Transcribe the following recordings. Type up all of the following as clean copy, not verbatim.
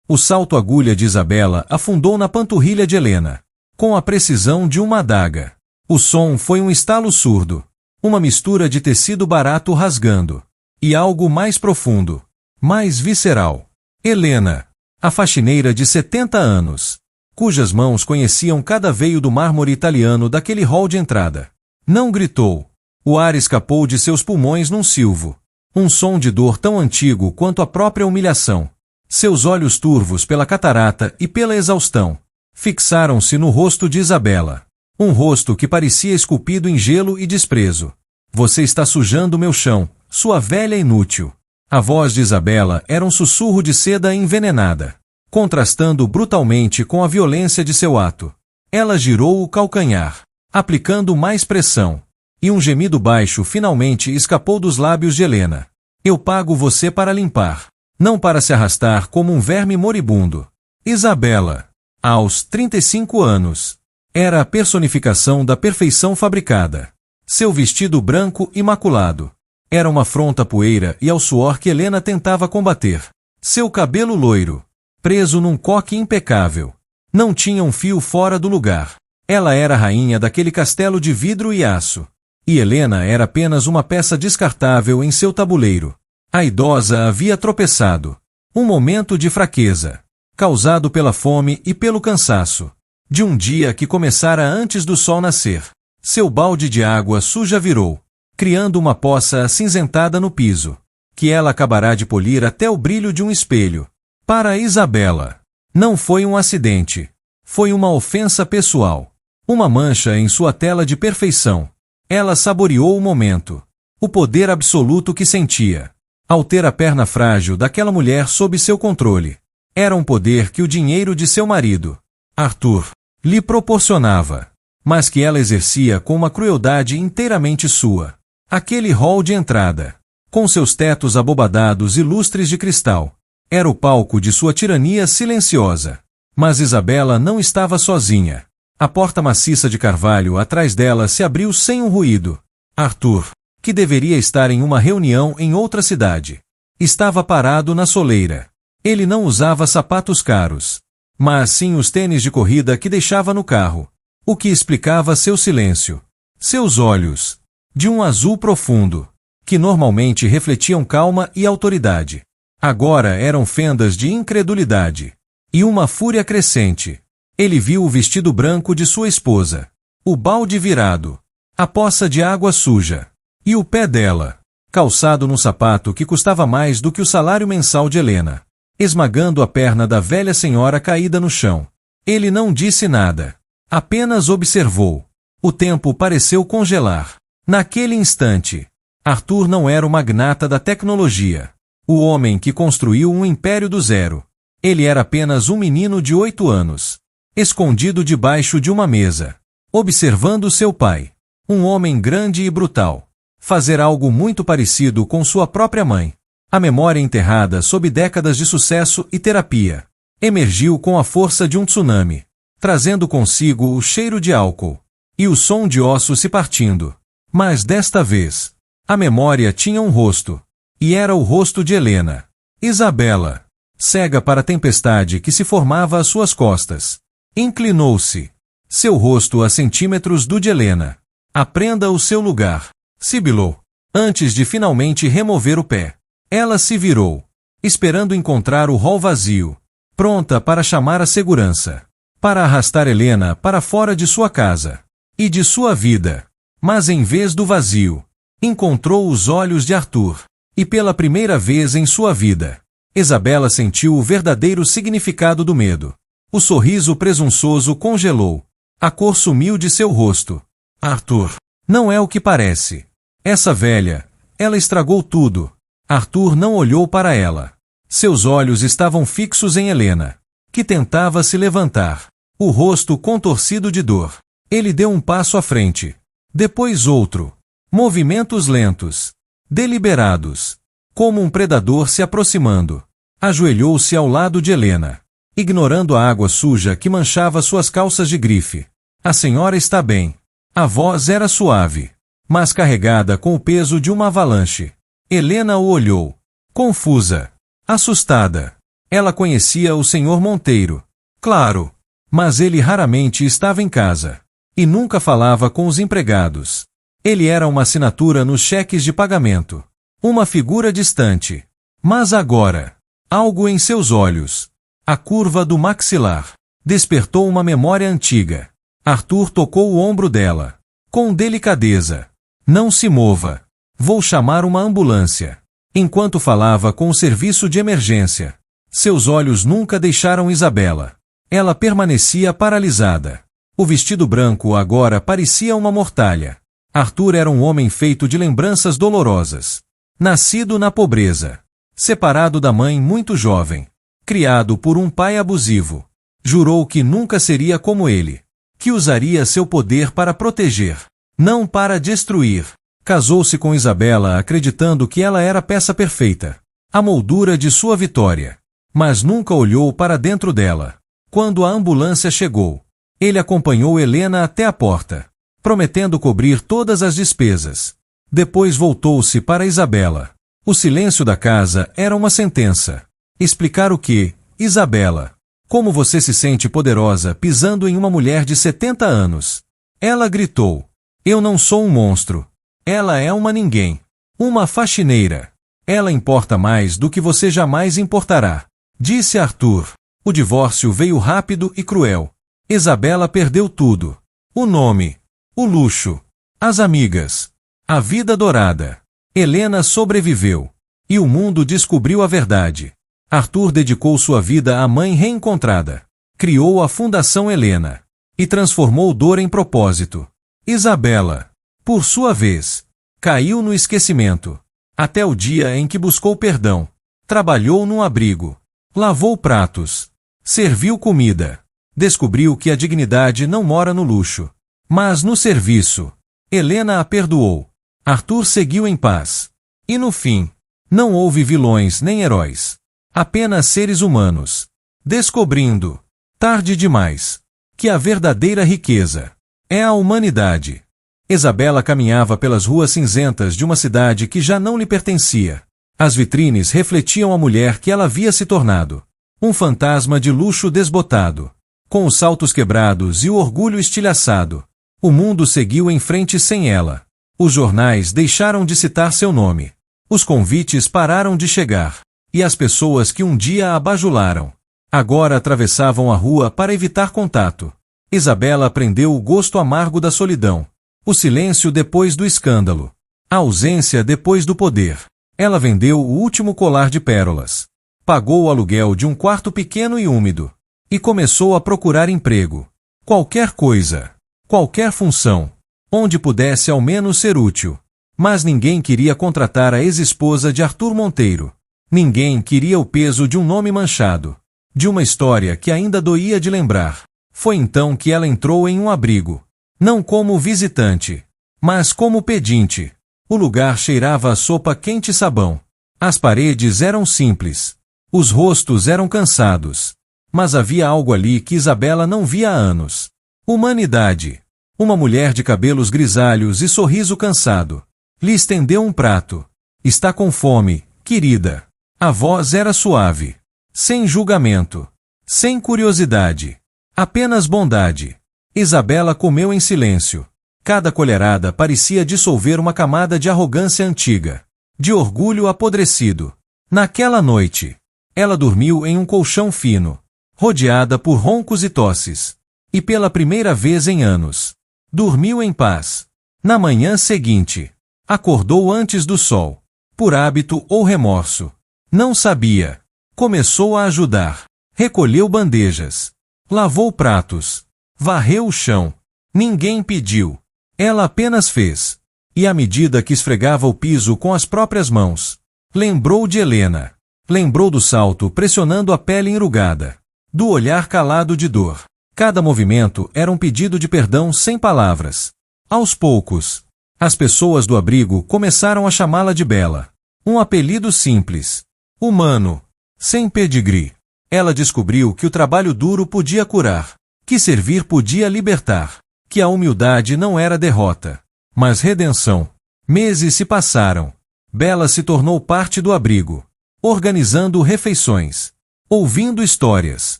O salto-agulha de Isabela afundou na panturrilha de Helena, com a precisão de uma adaga. O som foi um estalo surdo, uma mistura de tecido barato rasgando, e algo mais profundo, mais visceral. Helena, a faxineira de 70 anos, cujas mãos conheciam cada veio do mármore italiano daquele hall de entrada, não gritou. O ar escapou de seus pulmões num silvo, um som de dor tão antigo quanto a própria humilhação. Seus olhos turvos pela catarata e pela exaustão fixaram-se no rosto de Isabela, um rosto que parecia esculpido em gelo e desprezo. Você está sujando meu chão, sua velha inútil. A voz de Isabela era um sussurro de seda envenenada, contrastando brutalmente com a violência de seu ato. Ela girou o calcanhar, aplicando mais pressão, e um gemido baixo finalmente escapou dos lábios de Helena. Eu pago você para limpar, não para se arrastar como um verme moribundo. Isabela, aos 35 anos, era a personificação da perfeição fabricada. Seu vestido branco imaculado era uma afronta à poeira e ao suor que Helena tentava combater. Seu cabelo loiro, preso num coque impecável, não tinha um fio fora do lugar. Ela era a rainha daquele castelo de vidro e aço, e Helena era apenas uma peça descartável em seu tabuleiro. A idosa havia tropeçado. Um momento de fraqueza, causado pela fome e pelo cansaço, de um dia que começara antes do sol nascer. Seu balde de água suja virou, criando uma poça acinzentada no piso, que ela acabará de polir até o brilho de um espelho. Para Isabela, não foi um acidente. Foi uma ofensa pessoal. Uma mancha em sua tela de perfeição. Ela saboreou o momento. O poder absoluto que sentia, ao ter a perna frágil daquela mulher sob seu controle. Era um poder que o dinheiro de seu marido, Arthur, lhe proporcionava, mas que ela exercia com uma crueldade inteiramente sua. Aquele hall de entrada, com seus tetos abobadados e lustres de cristal, era o palco de sua tirania silenciosa. Mas Isabela não estava sozinha. A porta maciça de carvalho atrás dela se abriu sem um ruído. Arthur, que deveria estar em uma reunião em outra cidade, estava parado na soleira. Ele não usava sapatos caros, mas sim os tênis de corrida que deixava no carro, o que explicava seu silêncio. Seus olhos, de um azul profundo, que normalmente refletiam calma e autoridade, agora eram fendas de incredulidade e uma fúria crescente. Ele viu o vestido branco de sua esposa, o balde virado, a poça de água suja, e o pé dela, calçado num sapato que custava mais do que o salário mensal de Helena, esmagando a perna da velha senhora caída no chão. Ele não disse nada, apenas observou. O tempo pareceu congelar. Naquele instante, Arthur não era o magnata da tecnologia, o homem que construiu um império do zero. Ele era apenas um menino de 8 anos, escondido debaixo de uma mesa, observando seu pai, um homem grande e brutal, fazer algo muito parecido com sua própria mãe. A memória enterrada sob décadas de sucesso e terapia emergiu com a força de um tsunami, trazendo consigo o cheiro de álcool e o som de ossos se partindo. Mas desta vez, a memória tinha um rosto, e era o rosto de Helena. Isabela, cega para a tempestade que se formava às suas costas, inclinou-se, seu rosto a centímetros do de Helena. Aprenda o seu lugar, sibilou, antes de finalmente remover o pé. Ela se virou, esperando encontrar o hall vazio, pronta para chamar a segurança, para arrastar Helena para fora de sua casa e de sua vida. Mas em vez do vazio, encontrou os olhos de Arthur, e pela primeira vez em sua vida, Isabela sentiu o verdadeiro significado do medo. O sorriso presunçoso congelou, a cor sumiu de seu rosto. Arthur, não é o que parece. Essa velha, ela estragou tudo. Arthur não olhou para ela. Seus olhos estavam fixos em Helena, que tentava se levantar, o rosto contorcido de dor. Ele deu um passo à frente, depois outro. Movimentos lentos, deliberados, como um predador se aproximando. Ajoelhou-se ao lado de Helena, ignorando a água suja que manchava suas calças de grife. A senhora está bem. A voz era suave, mas carregada com o peso de uma avalanche. Helena o olhou, confusa, assustada. Ela conhecia o senhor Monteiro, claro, mas ele raramente estava em casa. E nunca falava com os empregados. Ele era uma assinatura nos cheques de pagamento. Uma figura distante. Mas agora, algo em seus olhos, a curva do maxilar, despertou uma memória antiga. Arthur tocou o ombro dela. Com delicadeza. Não se mova. Vou chamar uma ambulância. Enquanto falava com o serviço de emergência. Seus olhos nunca deixaram Isabela. Ela permanecia paralisada. O vestido branco agora parecia uma mortalha. Arthur era um homem feito de lembranças dolorosas. Nascido na pobreza. Separado da mãe muito jovem. Criado por um pai abusivo. Jurou que nunca seria como ele. Que usaria seu poder para proteger. Não para destruir. Casou-se com Isabela acreditando que ela era a peça perfeita. A moldura de sua vitória. Mas nunca olhou para dentro dela. Quando a ambulância chegou, ele acompanhou Helena até a porta, prometendo cobrir todas as despesas. Depois voltou-se para Isabela. O silêncio da casa era uma sentença. Explicar o quê, Isabela? Como você se sente poderosa pisando em uma mulher de 70 anos? Ela gritou. Eu não sou um monstro. Ela é uma ninguém. Uma faxineira. Ela importa mais do que você jamais importará. Disse Arthur. O divórcio veio rápido e cruel. Isabela perdeu tudo. O nome. O luxo. As amigas. A vida dourada. Helena sobreviveu. E o mundo descobriu a verdade. Arthur dedicou sua vida à mãe reencontrada. Criou a Fundação Helena. E transformou dor em propósito. Isabela, por sua vez, caiu no esquecimento. Até o dia em que buscou perdão. Trabalhou num abrigo. Lavou pratos. Serviu comida. Descobriu que a dignidade não mora no luxo, mas no serviço. Helena a perdoou. Arthur seguiu em paz. E no fim, não houve vilões nem heróis. Apenas seres humanos. Descobrindo, tarde demais, que a verdadeira riqueza é a humanidade. Isabela caminhava pelas ruas cinzentas de uma cidade que já não lhe pertencia. As vitrines refletiam a mulher que ela havia se tornado. Um fantasma de luxo desbotado. Com os saltos quebrados e o orgulho estilhaçado. O mundo seguiu em frente sem ela. Os jornais deixaram de citar seu nome. Os convites pararam de chegar. E as pessoas que um dia a bajularam, agora atravessavam a rua para evitar contato. Isabela aprendeu o gosto amargo da solidão. O silêncio depois do escândalo. A ausência depois do poder. Ela vendeu o último colar de pérolas. Pagou o aluguel de um quarto pequeno e úmido. E começou a procurar emprego. Qualquer coisa. Qualquer função. Onde pudesse ao menos ser útil. Mas ninguém queria contratar a ex-esposa de Arthur Monteiro. Ninguém queria o peso de um nome manchado. De uma história que ainda doía de lembrar. Foi então que ela entrou em um abrigo. Não como visitante, mas como pedinte. O lugar cheirava a sopa quente e sabão. As paredes eram simples. Os rostos eram cansados. Mas havia algo ali que Isabela não via há anos. Humanidade. Uma mulher de cabelos grisalhos e sorriso cansado. Lhe estendeu um prato. Está com fome, querida. A voz era suave. Sem julgamento. Sem curiosidade. Apenas bondade. Isabela comeu em silêncio. Cada colherada parecia dissolver uma camada de arrogância antiga. De orgulho apodrecido. Naquela noite, ela dormiu em um colchão fino. Rodeada por roncos e tosses. E pela primeira vez em anos, dormiu em paz. Na manhã seguinte, acordou antes do sol. Por hábito ou remorso. Não sabia. Começou a ajudar. Recolheu bandejas. Lavou pratos. Varreu o chão. Ninguém pediu. Ela apenas fez. E à medida que esfregava o piso com as próprias mãos, lembrou de Helena. Lembrou do salto pressionando a pele enrugada. Do olhar calado de dor. Cada movimento era um pedido de perdão sem palavras. Aos poucos, as pessoas do abrigo começaram a chamá-la de Bela. Um apelido simples. Humano. Sem pedigree. Ela descobriu que o trabalho duro podia curar. Que servir podia libertar. Que a humildade não era derrota, mas redenção. Meses se passaram. Bela se tornou parte do abrigo. Organizando refeições. ouvindo histórias,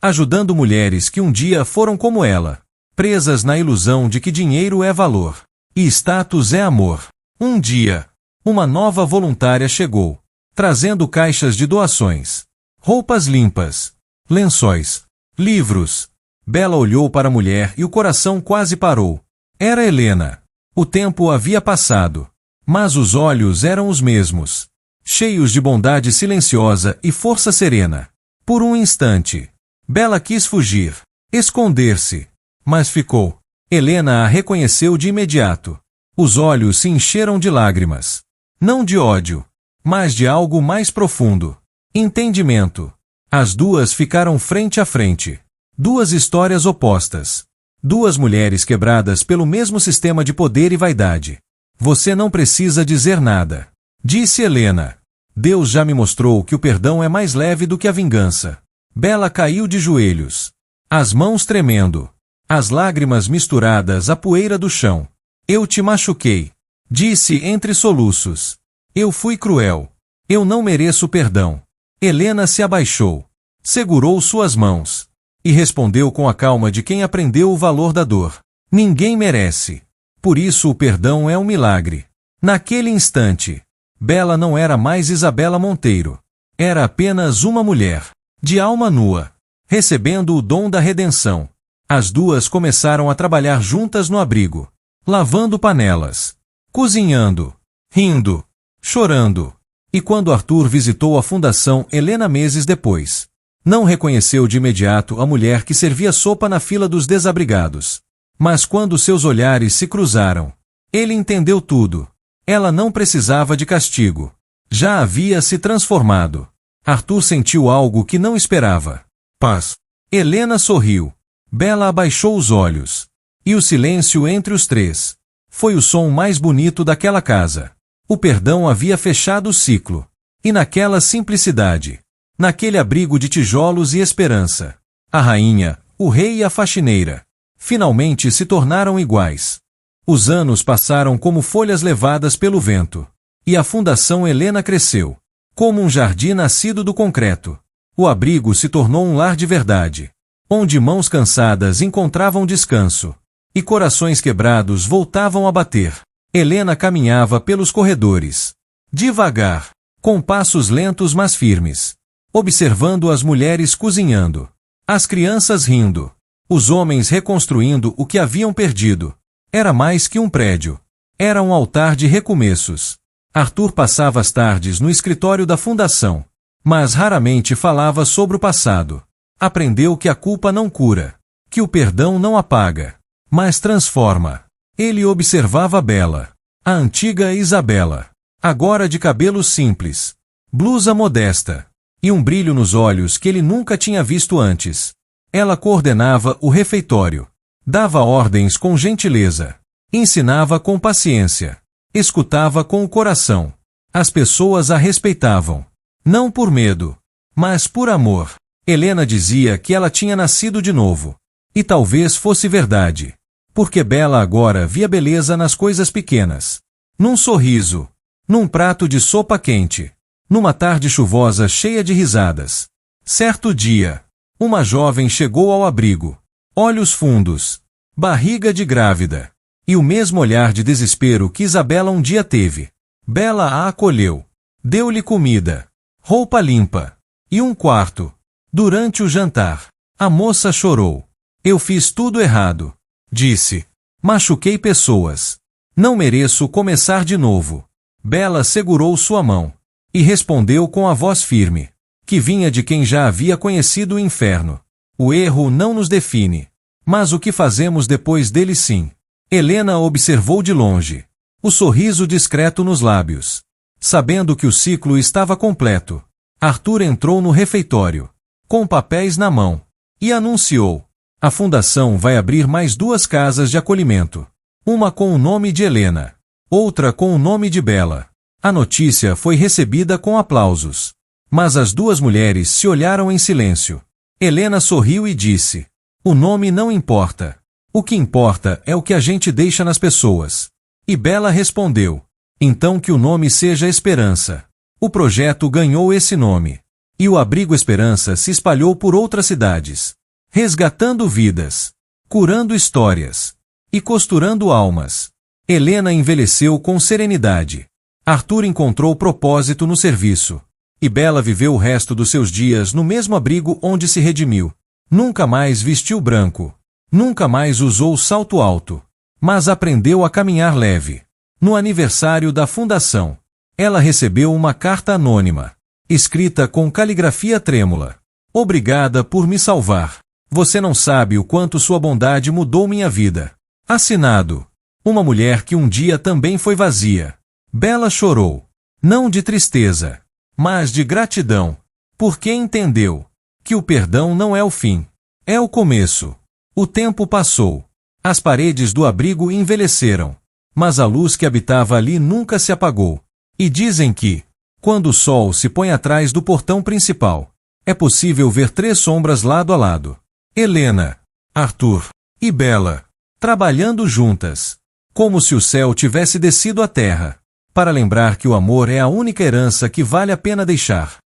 ajudando mulheres que um dia foram como ela, presas na ilusão de que dinheiro é valor e status é amor. Um dia, uma nova voluntária chegou, trazendo caixas de doações, roupas limpas, lençóis, livros. Bela olhou para a mulher e o coração quase parou. Era Helena. O tempo havia passado, mas os olhos eram os mesmos, cheios de bondade silenciosa e força serena. Por um instante, Bela quis fugir, esconder-se, mas ficou. Helena a reconheceu de imediato. Os olhos se encheram de lágrimas. Não de ódio, mas de algo mais profundo. Entendimento. As duas ficaram frente a frente. Duas histórias opostas. Duas mulheres quebradas pelo mesmo sistema de poder e vaidade. Você não precisa dizer nada, disse Helena. Deus já me mostrou que o perdão é mais leve do que a vingança. Bela caiu de joelhos, as mãos tremendo, as lágrimas misturadas à poeira do chão. Eu te machuquei, disse entre soluços. Eu fui cruel. Eu não mereço perdão. Helena se abaixou, segurou suas mãos e respondeu com a calma de quem aprendeu o valor da dor. Ninguém merece. Por isso o perdão é um milagre. Naquele instante, Bela não era mais Isabela Monteiro. Era apenas uma mulher, de alma nua, recebendo o dom da redenção. As duas começaram a trabalhar juntas no abrigo, lavando panelas, cozinhando, rindo, chorando. E quando Arthur visitou a fundação Helena meses depois, não reconheceu de imediato a mulher que servia sopa na fila dos desabrigados. Mas quando seus olhares se cruzaram, ele entendeu tudo. Ela não precisava de castigo. Já havia se transformado. Arthur sentiu algo que não esperava. Paz. Helena sorriu. Bela abaixou os olhos. E o silêncio entre os três foi o som mais bonito daquela casa. O perdão havia fechado o ciclo. E naquela simplicidade, naquele abrigo de tijolos e esperança, a rainha, o rei e a faxineira finalmente se tornaram iguais. Os anos passaram como folhas levadas pelo vento. E a Fundação Helena cresceu, como um jardim nascido do concreto. O abrigo se tornou um lar de verdade, onde mãos cansadas encontravam descanso, e corações quebrados voltavam a bater. Helena caminhava pelos corredores, devagar, com passos lentos mas firmes, observando as mulheres cozinhando, as crianças rindo, os homens reconstruindo o que haviam perdido. Era mais que um prédio. Era um altar de recomeços. Arthur passava as tardes no escritório da fundação, mas raramente falava sobre o passado. Aprendeu que a culpa não cura, que o perdão não apaga, mas transforma. Ele observava Bela, a antiga Isabela, agora de cabelo simples, blusa modesta, e um brilho nos olhos que ele nunca tinha visto antes. Ela coordenava o refeitório, dava ordens com gentileza, ensinava com paciência, escutava com o coração. As pessoas a respeitavam, não por medo, mas por amor. Helena dizia que ela tinha nascido de novo. E talvez fosse verdade, porque Bela agora via beleza nas coisas pequenas. Num sorriso, num prato de sopa quente, numa tarde chuvosa cheia de risadas. Certo dia, uma jovem chegou ao abrigo, olhos fundos, barriga de grávida, e o mesmo olhar de desespero que Isabela um dia teve. Bela a acolheu, deu-lhe comida, roupa limpa, e um quarto. Durante o jantar, a moça chorou. Eu fiz tudo errado, disse. Machuquei pessoas. Não mereço começar de novo. Bela segurou sua mão e respondeu com a voz firme, que vinha de quem já havia conhecido o inferno. O erro não nos define, mas o que fazemos depois dele sim. Helena observou de longe, o sorriso discreto nos lábios. Sabendo que o ciclo estava completo, Arthur entrou no refeitório, com papéis na mão, e anunciou: a fundação vai abrir mais 2 casas de acolhimento. Uma com o nome de Helena, outra com o nome de Bela. A notícia foi recebida com aplausos. Mas as 2 mulheres se olharam em silêncio. Helena sorriu e disse: o nome não importa. O que importa é o que a gente deixa nas pessoas. E Bela respondeu: então que o nome seja Esperança. O projeto ganhou esse nome. E o abrigo Esperança se espalhou por outras cidades, resgatando vidas, curando histórias e costurando almas. Helena envelheceu com serenidade. Arthur encontrou propósito no serviço. E Bela viveu o resto dos seus dias no mesmo abrigo onde se redimiu. Nunca mais vestiu branco. Nunca mais usou salto alto. Mas aprendeu a caminhar leve. No aniversário da fundação, ela recebeu uma carta anônima, escrita com caligrafia trêmula. Obrigada por me salvar. Você não sabe o quanto sua bondade mudou minha vida. Assinado. Uma mulher que um dia também foi vazia. Bela chorou. Não de tristeza, mas de gratidão. Porque entendeu que o perdão não é o fim. É o começo. O tempo passou. As paredes do abrigo envelheceram. Mas a luz que habitava ali nunca se apagou. E dizem que, quando o sol se põe atrás do portão principal, é possível ver 3 sombras lado a lado. Helena, Arthur e Bela, trabalhando juntas, como se o céu tivesse descido à terra, para lembrar que o amor é a única herança que vale a pena deixar.